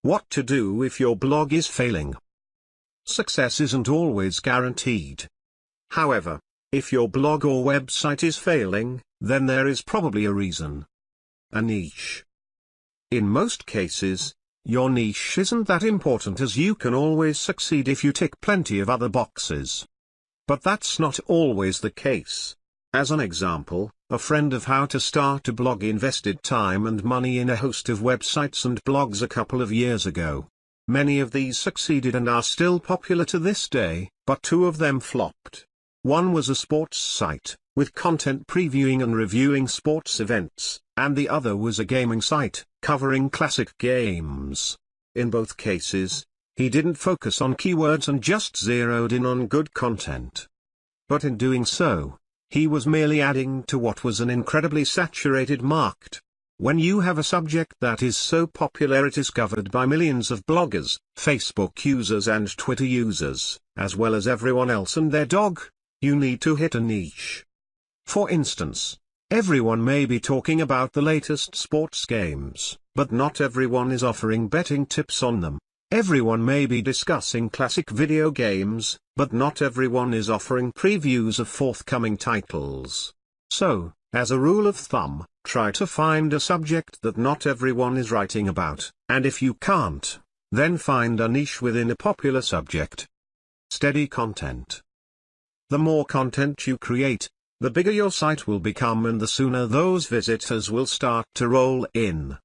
What to do if your blog is failing. Success isn't always guaranteed. However, if your blog or website is failing, then there is probably a reason. A niche. In most cases, your niche isn't that important, as you can always succeed if you tick plenty of other boxes. But that's not always the case. As an example, a friend of How to Start a Blog invested time and money in a host of websites and blogs a couple of years ago. Many of these succeeded and are still popular to this day, but two of them flopped. One was a sports site, with content previewing and reviewing sports events, and the other was a gaming site, covering classic games. In both cases, he didn't focus on keywords and just zeroed in on good content. But in doing so, he was merely adding to what was an incredibly saturated market. When you have a subject that is so popular it is covered by millions of bloggers, Facebook users and Twitter users, as well as everyone else and their dog, you need to hit a niche. For instance, everyone may be talking about the latest sports games, but not everyone is offering betting tips on them. Everyone may be discussing classic video games, but not everyone is offering previews of forthcoming titles. So, as a rule of thumb, try to find a subject that not everyone is writing about, and if you can't, then find a niche within a popular subject. Steady content. The more content you create, the bigger your site will become and the sooner those visitors will start to roll in.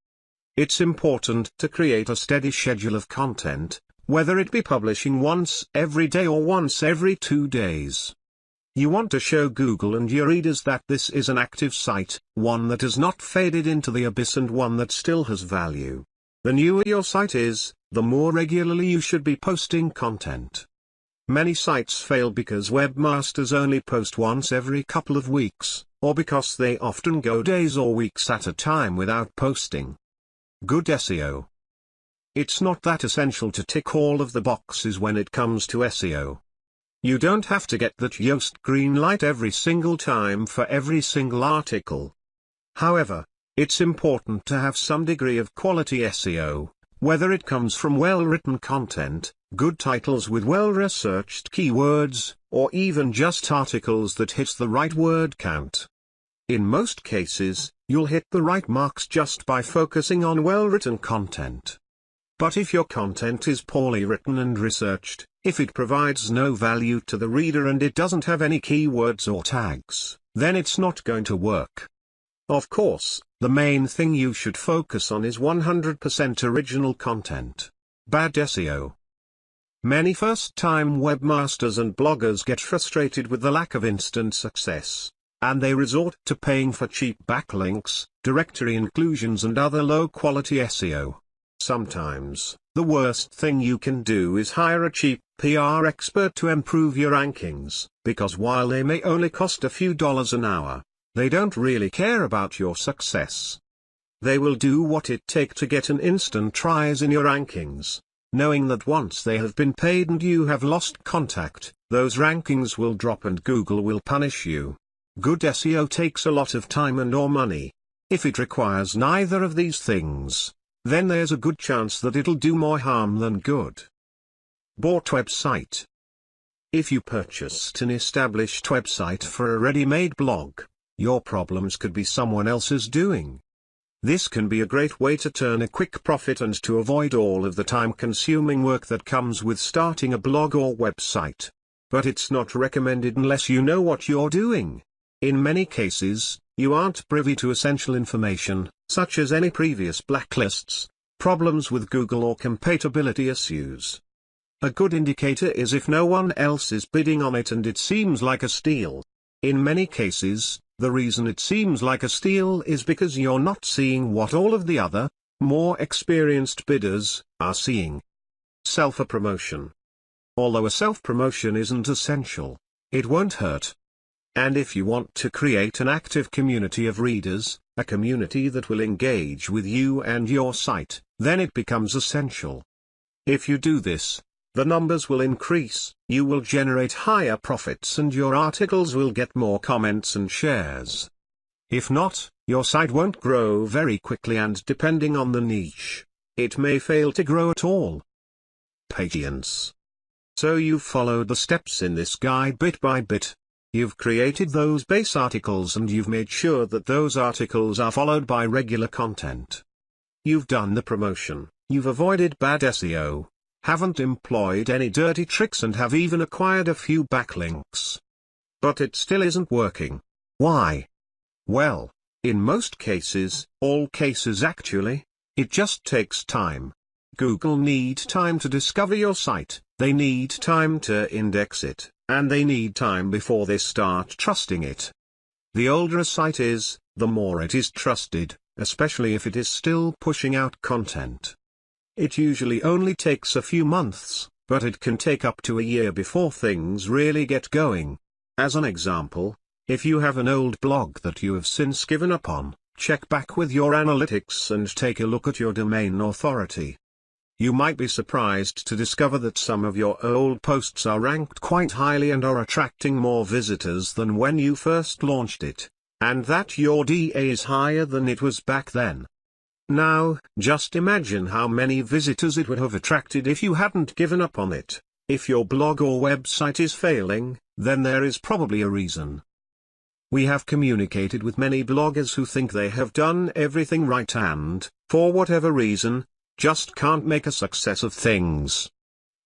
It's important to create a steady schedule of content, whether it be publishing once every day or once every 2 days. You want to show Google and your readers that this is an active site, one that has not faded into the abyss and one that still has value. The newer your site is, the more regularly you should be posting content. Many sites fail because webmasters only post once every couple of weeks, or because they often go days or weeks at a time without posting. Good SEO. It's not that essential to tick all of the boxes when it comes to SEO. You don't have to get that Yoast green light every single time for every single article. However, it's important to have some degree of quality SEO, whether it comes from well-written content, good titles with well-researched keywords, or even just articles that hit the right word count. In most cases, you'll hit the right marks just by focusing on well-written content. But if your content is poorly written and researched, if it provides no value to the reader and it doesn't have any keywords or tags, then it's not going to work. Of course, the main thing you should focus on is 100% original content. Bad SEO. Many first-time webmasters and bloggers get frustrated with the lack of instant success, and they resort to paying for cheap backlinks, directory inclusions and other low-quality SEO. Sometimes, the worst thing you can do is hire a cheap PR expert to improve your rankings, because while they may only cost a few dollars an hour, they don't really care about your success. They will do what it takes to get an instant rise in your rankings, knowing that once they have been paid and you have lost contact, those rankings will drop and Google will punish you. Good SEO takes a lot of time and or money. If it requires neither of these things, then there's a good chance that it'll do more harm than good. Bought website. If you purchased an established website for a ready-made blog, your problems could be someone else's doing. This can be a great way to turn a quick profit and to avoid all of the time-consuming work that comes with starting a blog or website. But it's not recommended unless you know what you're doing. In many cases, you aren't privy to essential information, such as any previous blacklists, problems with Google or compatibility issues. A good indicator is if no one else is bidding on it and it seems like a steal. In many cases, the reason it seems like a steal is because you're not seeing what all of the other, more experienced bidders, are seeing. Self-promotion. Although a self-promotion isn't essential, it won't hurt. And if you want to create an active community of readers, a community that will engage with you and your site, then it becomes essential. If you do this, the numbers will increase, you will generate higher profits and your articles will get more comments and shares. If not, your site won't grow very quickly, and depending on the niche, it may fail to grow at all. Patience. So you've followed the steps in this guide bit by bit. You've created those base articles and you've made sure that those articles are followed by regular content. You've done the promotion, you've avoided bad SEO, haven't employed any dirty tricks and have even acquired a few backlinks. But it still isn't working. Why? Well, in most cases, all cases actually, it just takes time. Google need time to discover your site, they need time to index it, and they need time before they start trusting it. The older a site is, the more it is trusted, especially if it is still pushing out content. It usually only takes a few months, but it can take up to a year before things really get going. As an example, if you have an old blog that you have since given up on, check back with your analytics and take a look at your domain authority. You might be surprised to discover that some of your old posts are ranked quite highly and are attracting more visitors than when you first launched it, and that your DA is higher than it was back then. Now, just imagine how many visitors it would have attracted if you hadn't given up on it. If your blog or website is failing, then there is probably a reason. We have communicated with many bloggers who think they have done everything right and, for whatever reason, just can't make a success of things.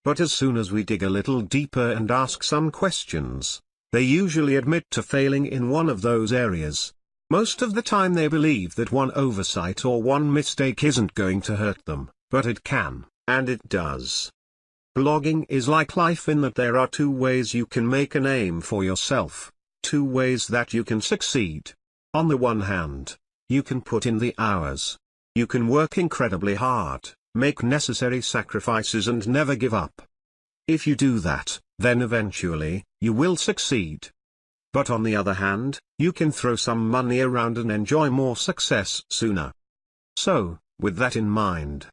But as soon as we dig a little deeper and ask some questions, they usually admit to failing in one of those areas. Most of the time they believe that one oversight or one mistake isn't going to hurt them, but it can, and it does. Blogging is like life in that there are two ways you can make a name for yourself, two ways that you can succeed. On the one hand, you can put in the hours. You can work incredibly hard, make necessary sacrifices and never give up. If you do that, then eventually, you will succeed. But on the other hand, you can throw some money around and enjoy more success sooner. So, with that in mind,